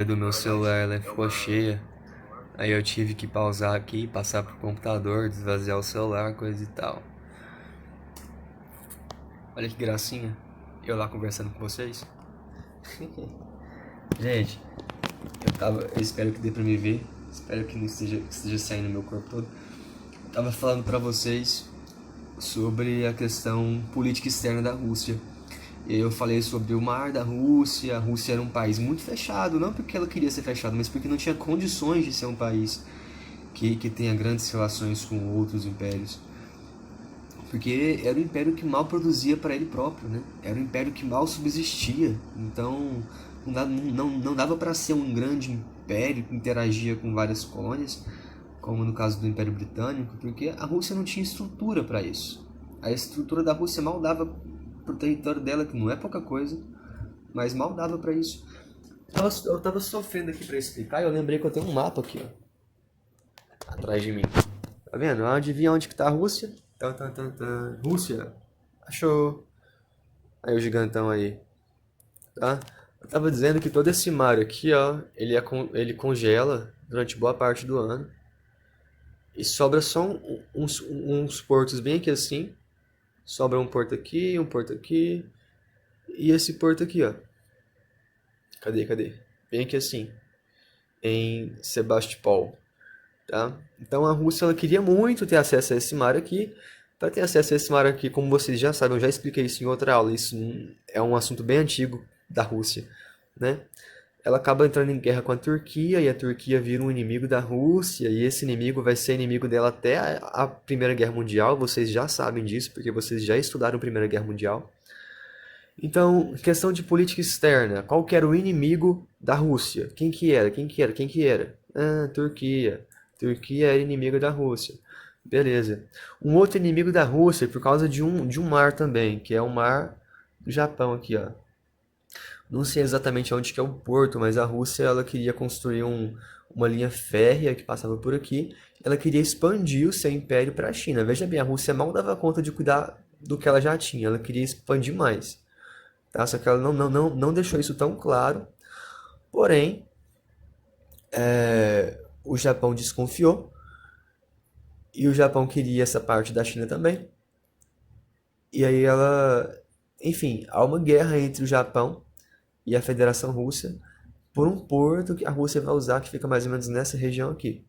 do meu celular ela ficou cheia. Aí eu tive que pausar aqui, passar pro computador, desvaziar o celular, coisa e tal. Olha que gracinha. Eu lá conversando com vocês. Gente, eu espero que dê pra me ver. Espero que não esteja saindo meu corpo todo. Eu tava falando pra vocês sobre a questão política externa da Rússia. E aí eu falei sobre o mar da Rússia. A Rússia era um país muito fechado, não porque ela queria ser fechada, mas porque não tinha condições de ser um país que tenha grandes relações com outros impérios. Porque era um império que mal produzia para ele próprio, né? Era um império que mal subsistia. Então não dava para ser um grande império que interagia com várias colônias, como no caso do Império Britânico, porque a Rússia não tinha estrutura para isso. A estrutura da Rússia mal dava pro território dela, que não é pouca coisa, mas mal dava para isso. Eu tava sofrendo aqui para explicar e eu lembrei que eu tenho um mapa aqui, ó, atrás de mim. Tá vendo? Adivinha onde que tá a Rússia? Tan, tan, tan, tan. Rússia. Achou. Aí o gigantão aí, tá? Eu tava dizendo que todo esse mar aqui, ó, ele congela durante boa parte do ano. E sobra só uns portos bem aqui assim. Sobra um porto aqui, um porto aqui. E esse porto aqui, ó. Cadê? Bem aqui assim. Em Sebastopol, tá? Então a Rússia ela queria muito ter acesso a esse mar aqui. Para ter acesso a esse mar aqui, como vocês já sabem, eu já expliquei isso em outra aula. Isso é um assunto bem antigo da Rússia, né? Ela acaba entrando em guerra com a Turquia e a Turquia vira um inimigo da Rússia e esse inimigo vai ser inimigo dela até a Primeira Guerra Mundial. Vocês já sabem disso porque vocês já estudaram a Primeira Guerra Mundial. Então, questão de política externa, qual que era o inimigo da Rússia? Quem que era? Ah, Turquia. Turquia era inimiga da Rússia. Beleza. Um outro inimigo da Rússia por causa de um mar também, que é o mar do Japão aqui, ó. Não sei exatamente onde que é o porto, mas a Rússia ela queria construir uma linha férrea que passava por aqui. Ela queria expandir o seu império para a China. Veja bem, a Rússia mal dava conta de cuidar do que ela já tinha. Ela queria expandir mais, tá? Só que ela não deixou isso tão claro. Porém, o Japão desconfiou e o Japão queria essa parte da China também. E aí enfim, há uma guerra entre o Japão e a Federação Russa por um porto que a Rússia vai usar que fica mais ou menos nessa região aqui.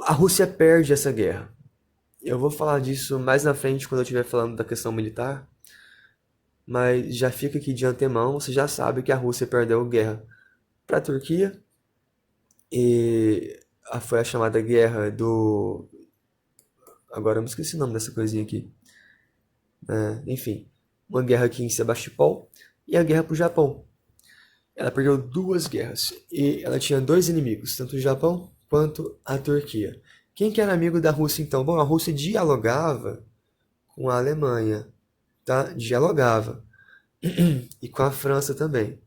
A Rússia perde essa guerra. Eu vou falar disso mais na frente quando eu estiver falando da questão militar, mas já fica aqui de antemão, você já sabe que a Rússia perdeu a guerra para a Turquia e foi a chamada guerra do. Agora eu me esqueci o nome dessa coisinha aqui. Enfim, uma guerra aqui em Sebastopol e a guerra para o Japão. Ela perdeu duas guerras e ela tinha dois inimigos, tanto o Japão quanto a Turquia. Quem que era amigo da Rússia então? Bom, a Rússia dialogava com a Alemanha, tá? Dialogava. E com a França também.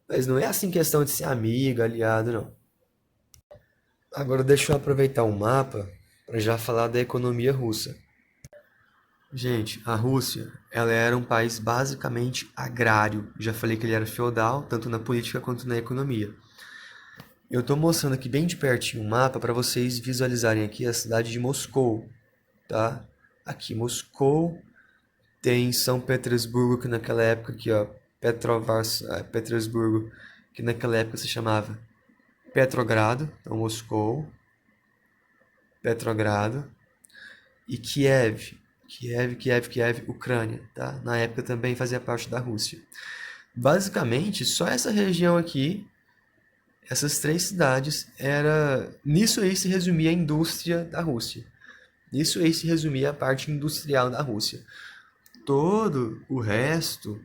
Mas não é assim questão de ser amigo, aliado, não. Agora deixa eu aproveitar o mapa para já falar da economia russa. Gente, a Rússia, ela era um país basicamente agrário. Já falei que ele era feudal, tanto na política quanto na economia. Eu estou mostrando aqui bem de pertinho o mapa para vocês visualizarem aqui a cidade de Moscou, tá? Aqui Moscou, tem São Petersburgo, que naquela época aqui, ó, Petersburgo, que naquela época se chamava Petrogrado, então Moscou, Petrogrado, e Kiev, Ucrânia, tá? Na época também fazia parte da Rússia. Basicamente, só essa região aqui, essas três cidades, nisso aí se resumia a indústria da Rússia. Nisso aí se resumia a parte industrial da Rússia. Todo o resto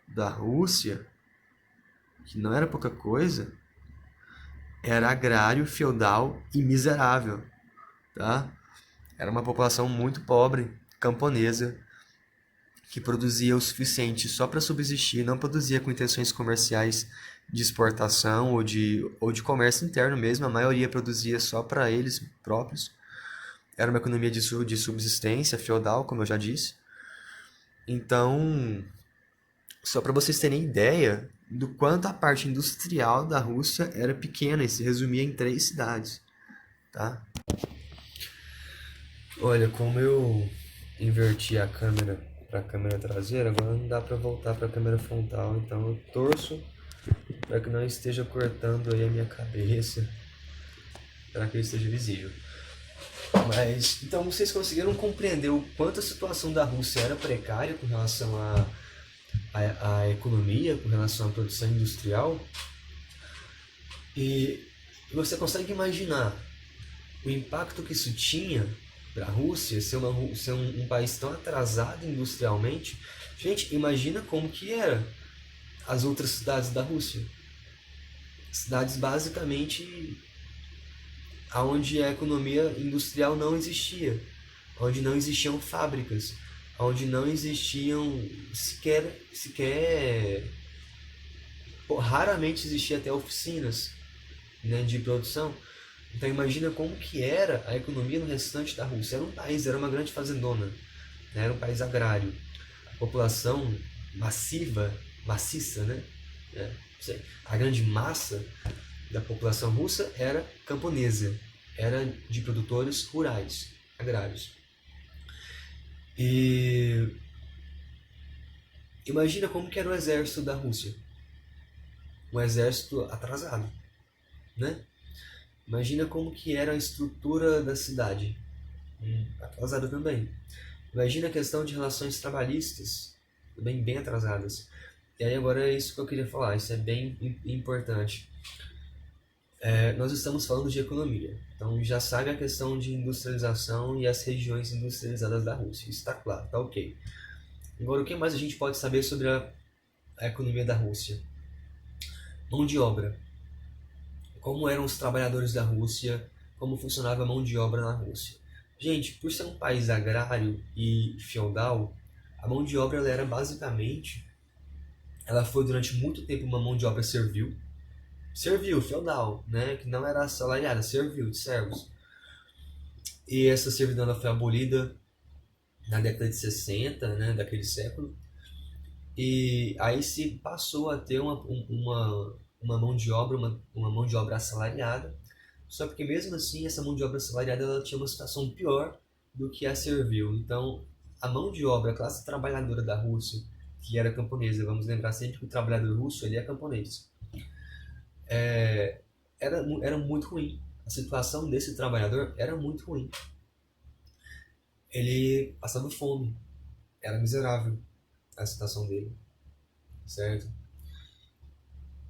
da Rússia, que não era pouca coisa, era agrário, feudal e miserável, tá? Era uma população muito pobre, camponesa, que produzia o suficiente só para subsistir, não produzia com intenções comerciais de exportação ou de comércio interno mesmo, a maioria produzia só para eles próprios. Era uma economia de subsistência feudal, como eu já disse. Então, Só para vocês terem ideia do quanto a parte industrial da Rússia era pequena e se resumia em 3 cidades, tá? Olha, como eu inverti a câmera para a câmera traseira, agora não dá para voltar para a câmera frontal, então eu torço para que não esteja cortando aí a minha cabeça, para que ele esteja visível. Mas, então vocês conseguiram compreender o quanto a situação da Rússia era precária com relação à economia, com relação à produção industrial? E você consegue imaginar o impacto que isso tinha para a Rússia, ser um país tão atrasado industrialmente? Gente, imagina como que era as outras cidades da Rússia. Cidades basicamente onde a economia industrial não existia, onde não existiam fábricas, onde não existiam sequer raramente existia até oficinas, né, de produção. Então imagina como que era a economia no restante da Rússia. Era um país, era uma grande fazendona, né? Era um país agrário. A população maciça, né? A grande massa da população russa era camponesa, era de produtores rurais, agrários. E imagina como que era o exército da Rússia. Um exército atrasado, né? Imagina como que era a estrutura da cidade, atrasada também. Imagina a questão de relações trabalhistas, também bem atrasadas. E aí agora é isso que eu queria falar, isso é bem importante. Nós estamos falando de economia, então já sabe a questão de industrialização e as regiões industrializadas da Rússia, isso está claro, está ok. Agora, o que mais a gente pode saber sobre a economia da Rússia? Mão de obra. Como eram os trabalhadores da Rússia, como funcionava a mão de obra na Rússia. Gente, por ser um país agrário e feudal, a mão de obra ela era basicamente, ela foi durante muito tempo uma mão de obra servil, feudal, né, que não era assalariada, servil, de servos. E essa servidão ela foi abolida na década de 60, né, daquele século, e aí se passou a ter uma mão de obra, uma mão de obra assalariada, só porque mesmo assim essa mão de obra assalariada ela tinha uma situação pior do que a servil. Então a mão de obra, a classe trabalhadora da Rússia, que era camponesa, vamos lembrar sempre que o trabalhador russo ele é camponês, era muito ruim. A situação desse trabalhador era muito ruim. Ele passava fome, era miserável a situação dele, certo?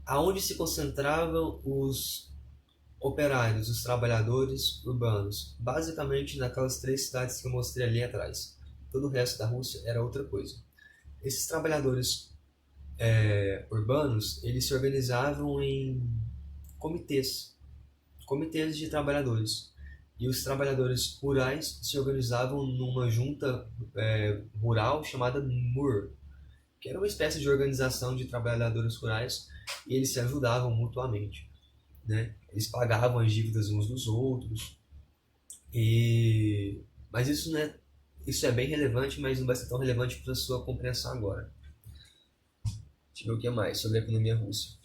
Aonde se concentravam os operários, os trabalhadores urbanos? Basicamente naquelas 3 cidades que eu mostrei ali atrás. Todo o resto da Rússia era outra coisa. Esses trabalhadores urbanos, eles se organizavam em comitês de trabalhadores. E os trabalhadores rurais se organizavam numa junta rural chamada MUR, que era uma espécie de organização de trabalhadores rurais, e eles se ajudavam mutuamente, né? Eles pagavam as dívidas uns dos outros. Mas isso é bem relevante, mas não vai ser tão relevante para a sua compreensão agora. Deixa eu ver o que mais sobre a economia russa.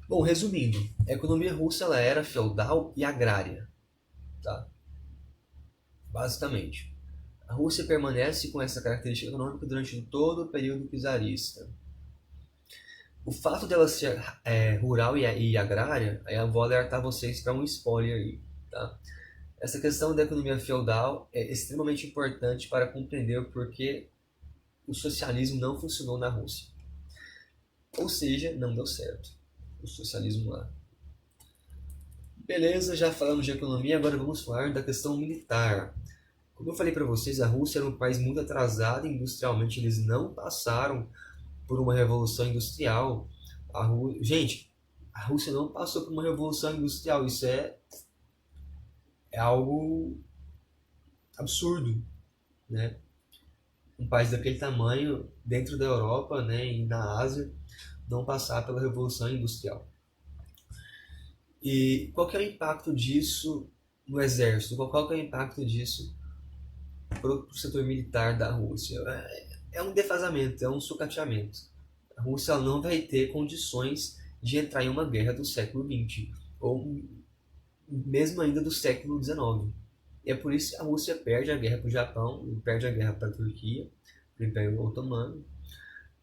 Bom, resumindo, a economia russa ela era feudal e agrária, tá? Basicamente. A Rússia permanece com essa característica econômica durante todo o período czarista. O fato dela ser rural e agrária, aí eu vou alertar vocês para um spoiler aí, tá? Essa questão da economia feudal é extremamente importante para compreender por que o socialismo não funcionou na Rússia. Ou seja, não deu certo o socialismo lá. Beleza, já falamos de economia, agora vamos falar da questão militar. Como eu falei para vocês, a Rússia era um país muito atrasado industrialmente, eles não passaram por uma revolução industrial. Gente, a Rússia não passou por uma revolução industrial, isso é algo absurdo, né? Um país daquele tamanho, dentro da Europa, né, e na Ásia, não passar pela revolução industrial. E qual que é o impacto disso no exército? Qual que é o impacto disso para o setor militar da Rússia? É um defasamento, é um sucateamento, A Rússia ela não vai ter condições de entrar em uma guerra do século XX, ou mesmo ainda do século XIX. E é por isso que a Rússia perde a guerra para o Japão, perde a guerra para a Turquia, para o Império Otomano.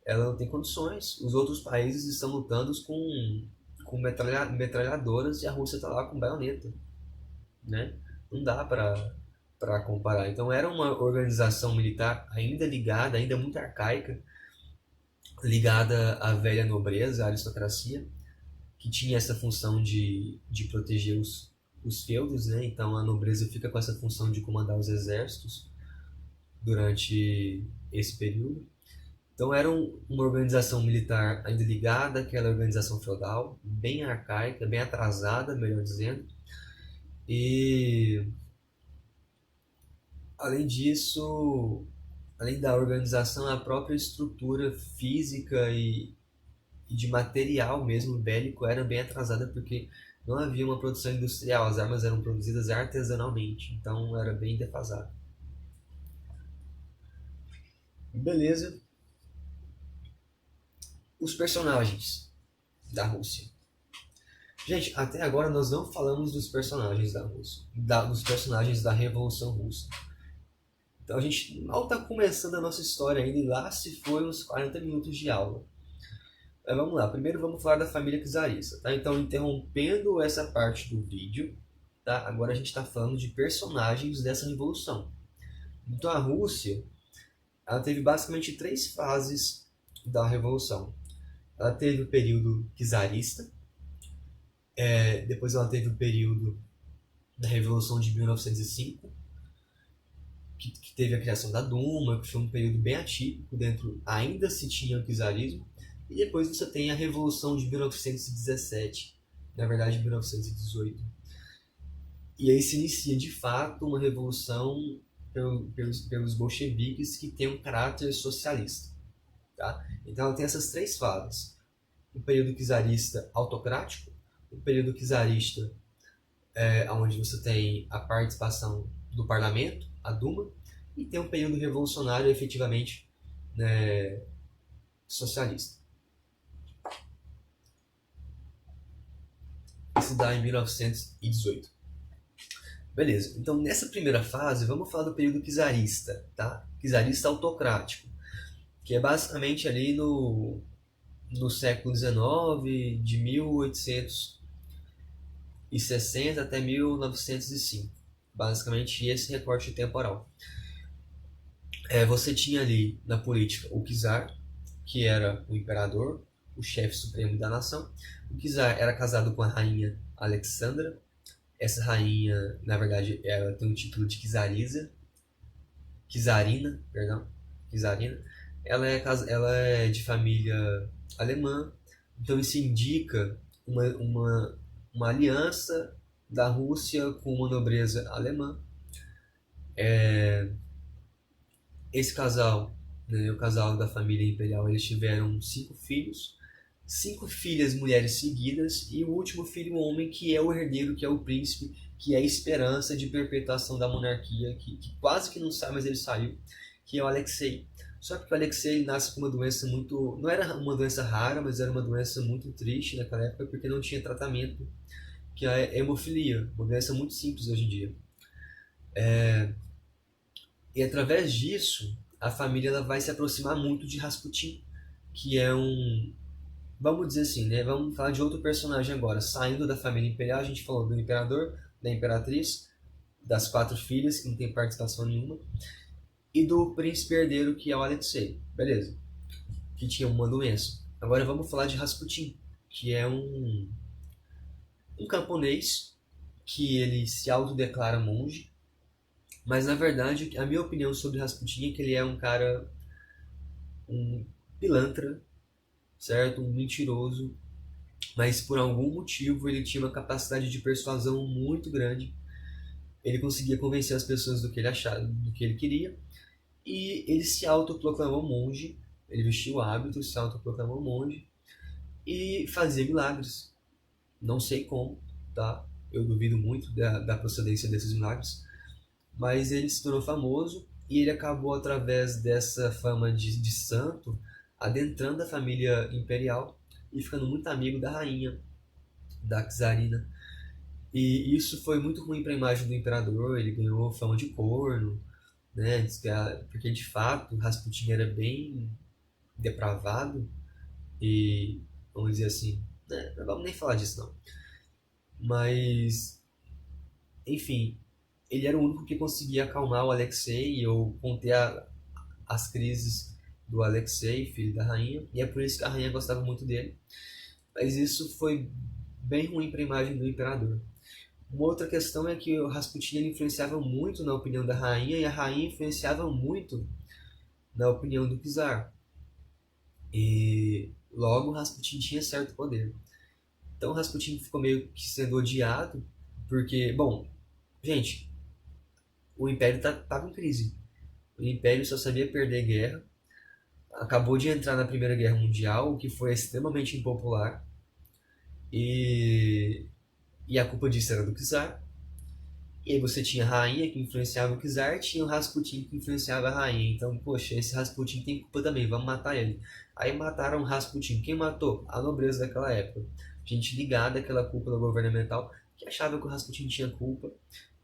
Ela não tem condições. Os outros países estão lutando com metralhadoras e a Rússia está lá com baioneta, né? Não dá para comparar. Então era uma organização militar ainda ligada, ainda muito arcaica, ligada à velha nobreza, à aristocracia, que tinha essa função de proteger os feudos, né? Então a nobreza fica com essa função de comandar os exércitos durante esse período. Então era uma organização militar ainda ligada àquela organização feudal, bem arcaica, bem atrasada, melhor dizendo. E além disso, além da organização, a própria estrutura física e de material mesmo bélico era bem atrasada porque não havia uma produção industrial, as armas eram produzidas artesanalmente, então era bem defasado. Beleza. Os personagens da Rússia. Gente, até agora nós não falamos dos personagens da Rússia, dos personagens da Revolução Russa. Então a gente mal está começando a nossa história ainda e lá se foi uns 40 minutos de aula. Mas vamos lá, primeiro vamos falar da família czarista, tá? Então interrompendo essa parte do vídeo, tá? Agora a gente está falando de personagens dessa revolução. Então a Rússia, ela teve basicamente 3 fases da revolução. Ela teve o período czarista, depois ela teve o período da Revolução de 1905, que teve a criação da Duma, que foi um período bem atípico, dentro ainda se tinha o czarismo, e depois você tem a Revolução de 1917, na verdade 1918. E aí se inicia de fato uma revolução pelos bolcheviques que tem um caráter socialista. Tá? Então ela tem essas 3 fases. O período czarista autocrático, o período czarista onde você tem a participação do parlamento, a Duma, e tem um período revolucionário efetivamente, né, socialista. Isso dá em 1918. Beleza, então nessa primeira fase vamos falar do período czarista, tá? Czarista autocrático, que é basicamente ali no século XIX, de 1860 até 1905. Basicamente esse recorte temporal. Você tinha ali na política o czar, que era o imperador, o chefe supremo da nação. O czar era casado com a rainha Alexandra. Essa rainha, na verdade, ela tem o título de czarina. Ela é de família alemã, então isso indica uma aliança da Rússia com uma nobreza alemã. Esse casal, né, o casal da família imperial, eles tiveram 5 filhos, 5 filhas mulheres seguidas e o último filho homem, que é o herdeiro, que é o príncipe, que é a esperança de perpetuação da monarquia, que quase que não sai, mas ele saiu, que é o Alexei. Só que o Alexei nasce com uma doença muito... não era uma doença rara, mas era uma doença muito triste naquela época, porque não tinha tratamento, que é a hemofilia, uma doença muito simples hoje em dia. E através disso, a família ela vai se aproximar muito de Rasputin, que é vamos dizer assim, né? Vamos falar de outro personagem agora. Saindo da família imperial, a gente falou do imperador, da imperatriz, das 4 filhas, que não tem participação nenhuma, e do príncipe herdeiro, que é o Alexei. Beleza. Que tinha uma doença. Agora vamos falar de Rasputin, que é um camponês que ele se autodeclara monge, mas na verdade a minha opinião sobre Rasputin é que ele é um cara, um pilantra, certo? Um mentiroso, mas por algum motivo ele tinha uma capacidade de persuasão muito grande. Ele conseguia convencer as pessoas do que ele achava, do que ele queria, e ele se autoproclamou monge. Ele vestiu o hábito, se autoproclamou monge e fazia milagres. Não sei como, tá? Eu duvido muito da procedência desses milagres, mas ele se tornou famoso e ele acabou, através dessa fama de santo, adentrando a família imperial e ficando muito amigo da rainha, da czarina. E isso foi muito ruim para a imagem do imperador, ele ganhou fama de corno, né? Porque de fato Rasputin era bem depravado e, vamos dizer assim, né? Não vamos nem falar disso não. Mas, enfim, ele era o único que conseguia acalmar o Alexei ou conter as crises do Alexei, filho da rainha, e é por isso que a rainha gostava muito dele. Mas isso foi bem ruim para a imagem do imperador. Uma outra questão é que o Rasputin ele influenciava muito na opinião da rainha e a rainha influenciava muito na opinião do czar. E logo Rasputin tinha certo poder. Então Rasputin ficou meio que sendo odiado porque, bom, gente, o Império estava em crise. O Império só sabia perder guerra. Acabou de entrar na Primeira Guerra Mundial, o que foi extremamente impopular. E, e a culpa disso era do czar. E aí você tinha a rainha que influenciava o czar, tinha o Rasputin que influenciava a rainha. Então, poxa, esse Rasputin tem culpa também, vamos matar ele. Aí mataram o Rasputin. Quem matou? A nobreza daquela época. Gente ligada àquela cúpula governamental que achava que o Rasputin tinha culpa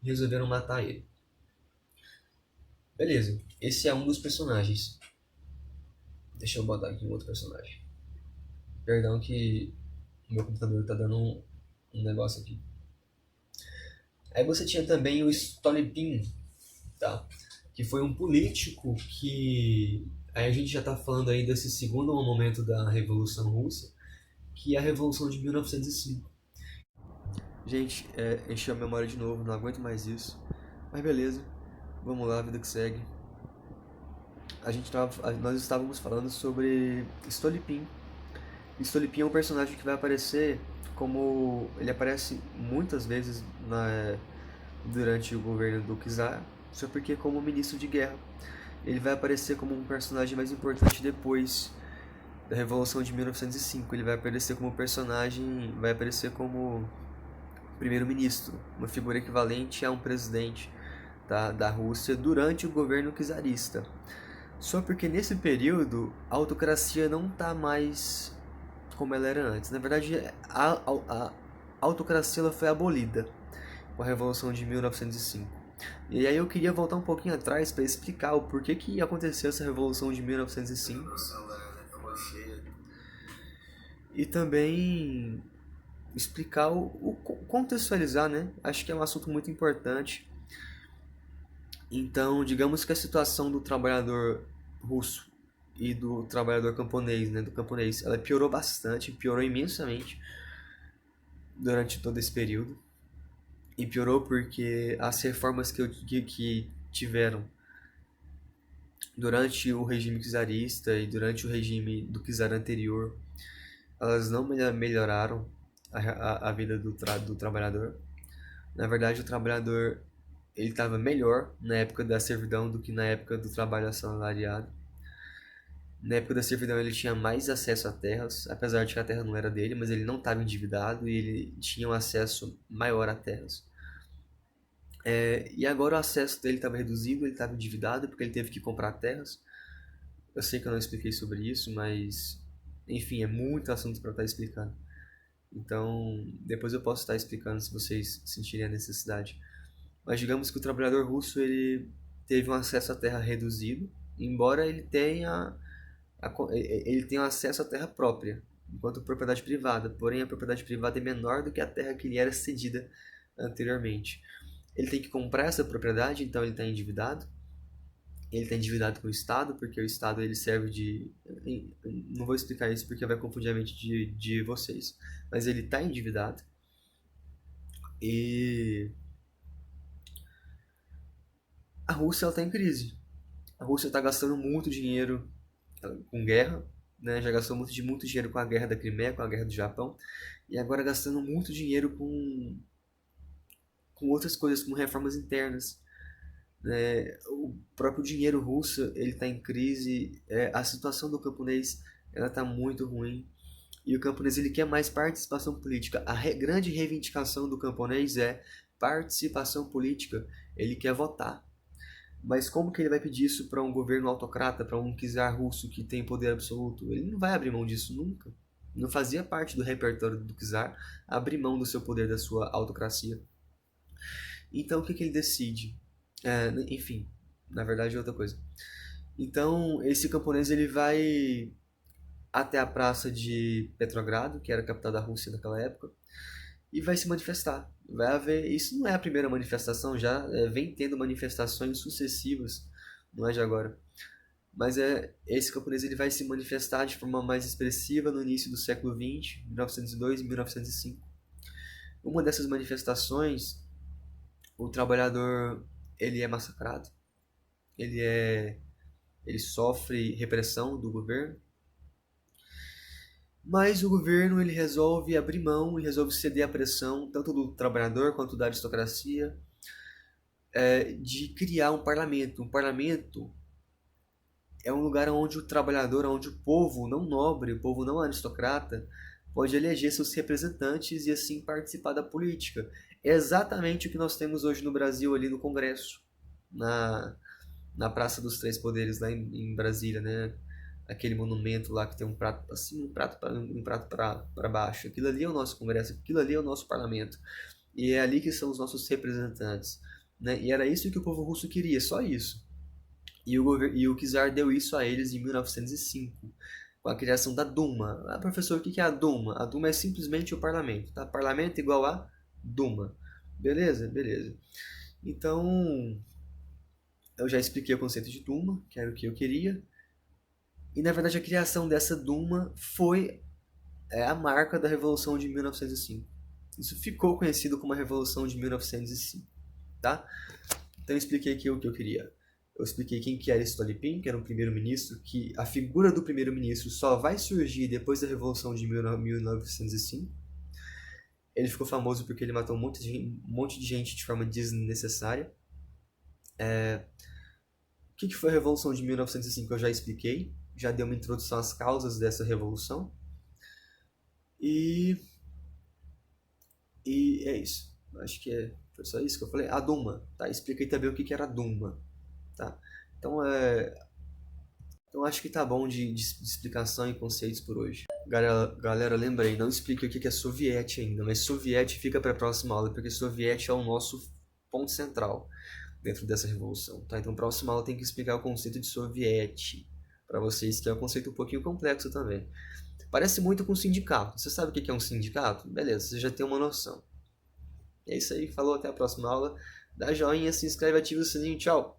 e resolveram matar ele. Beleza, esse é um dos personagens. Deixa eu botar aqui um outro personagem. Perdão que o meu computador tá dando um negócio aqui. Aí você tinha também o Stolypin, tá? Que foi um político que... Aí a gente já está falando aí desse segundo momento da Revolução Russa, que é a Revolução de 1905. Gente, encheu a memória de novo, não aguento mais isso. Mas beleza, vamos lá, vida que segue. Nós estávamos falando sobre Stolypin. Stolypin é um personagem que vai aparecer como... Ele aparece muitas vezes durante o governo do czar, só porque como ministro de guerra. Ele vai aparecer como um personagem mais importante depois da Revolução de 1905. Ele vai aparecer como personagem, vai aparecer como primeiro-ministro, uma figura equivalente a um presidente da Rússia durante o governo czarista. Só porque nesse período a autocracia não está mais como ela era antes. Na verdade, a autocracia ela foi abolida com a Revolução de 1905. E aí eu queria voltar um pouquinho atrás para explicar o porquê que aconteceu essa Revolução de 1905. E também explicar contextualizar, né? Acho que é um assunto muito importante. Então, digamos que a situação do trabalhador russo e do trabalhador camponês, né, do camponês, ela piorou bastante, piorou imensamente durante todo esse período. E piorou porque as reformas que tiveram durante o regime czarista e durante o regime do czar anterior, elas não melhoraram a vida do trabalhador. Na verdade, o trabalhador ele estava melhor na época da servidão do que na época do trabalho assalariado. Na época da servidão ele tinha mais acesso a terras, apesar de que a terra não era dele, mas ele não estava endividado e ele tinha um acesso maior a terras. E agora o acesso dele estava reduzido, ele estava endividado porque ele teve que comprar terras. Eu sei que eu não expliquei sobre isso, mas enfim, é muito assunto para estar explicando. Então, depois eu posso estar explicando se vocês sentirem a necessidade. Mas digamos que o trabalhador russo ele teve um acesso à terra reduzido, embora ele tenha acesso à terra própria, enquanto propriedade privada. Porém, a propriedade privada é menor do que a terra que lhe era cedida anteriormente. Ele tem que comprar essa propriedade, então ele está endividado. Ele está endividado com o Estado, porque o Estado ele serve de... Não vou explicar isso porque vai confundir a mente de vocês. Mas ele está endividado. E a Rússia está em crise. A Rússia está gastando muito dinheiro com guerra, né? Já gastou muito dinheiro com a guerra da Crimeia, com a guerra do Japão. E agora gastando muito dinheiro com outras coisas, como reformas internas. O próprio dinheiro russo ele está em crise, a situação do camponês ela está muito ruim e o camponês ele quer mais participação política. A grande reivindicação do camponês é participação política, ele quer votar. Mas como que ele vai pedir isso para um governo autocrata, para um czar russo que tem poder absoluto? Ele não vai abrir mão disso nunca. Não fazia parte do repertório do czar abrir mão do seu poder, da sua autocracia. Então o que, que ele decide? Enfim, na verdade é outra coisa. Então esse camponês ele vai até a praça de Petrogrado, que era a capital da Rússia naquela época, e vai se manifestar. Vai haver, isso não é a primeira manifestação, já vem tendo manifestações sucessivas, não é de agora. Mas esse camponês ele vai se manifestar de forma mais expressiva no início do século XX, 1902 e 1905. Uma dessas manifestações, o trabalhador ele é massacrado, ele é ele sofre repressão do governo, mas o governo ele resolve abrir mão e resolve ceder à pressão tanto do trabalhador quanto da aristocracia de criar um parlamento. Um parlamento é um lugar onde o trabalhador, onde o povo não nobre, o povo não aristocrata, pode eleger seus representantes e assim participar da política. É exatamente o que nós temos hoje no Brasil, ali no Congresso, na Praça dos Três Poderes, lá em Brasília, né? Aquele monumento lá que tem um prato assim, um prato para baixo. Aquilo ali é o nosso Congresso, aquilo ali é o nosso parlamento. E é ali que são os nossos representantes. Né? E era isso que o povo russo queria, só isso. E o czar deu isso a eles em 1905, com a criação da Duma. Ah, professor, o que é a Duma? A Duma é simplesmente o parlamento. Tá? Parlamento igual a Duma. Beleza? Beleza. Então, eu já expliquei o conceito de Duma, que era o que eu queria. E na verdade a criação dessa Duma foi a marca da Revolução de 1905. Isso ficou conhecido como a Revolução de 1905, tá? Então eu expliquei aqui o que eu queria. Eu expliquei quem que era Stolypin, que era um primeiro-ministro, que a figura do primeiro-ministro só vai surgir depois da Revolução de 1905. Ele ficou famoso porque ele matou um monte de gente de forma desnecessária. O que foi a Revolução de 1905? Eu já expliquei, já dei uma introdução às causas dessa revolução. E, e é isso. Acho que foi só isso que eu falei. A Duma, tá? Expliquei também o que era a Duma, tá? Então, então acho que tá bom de explicação e conceitos por hoje. Galera, lembrei, não expliquei o que é soviete ainda, mas soviete fica para a próxima aula, porque soviete é o nosso ponto central dentro dessa revolução, tá? Então, próxima aula tem que explicar o conceito de soviete para vocês, que é um conceito um pouquinho complexo também. Parece muito com sindicato. Você sabe o que é um sindicato? Beleza, você já tem uma noção. É isso aí, falou, até a próxima aula. Dá joinha, se inscreve, ativa o sininho, tchau!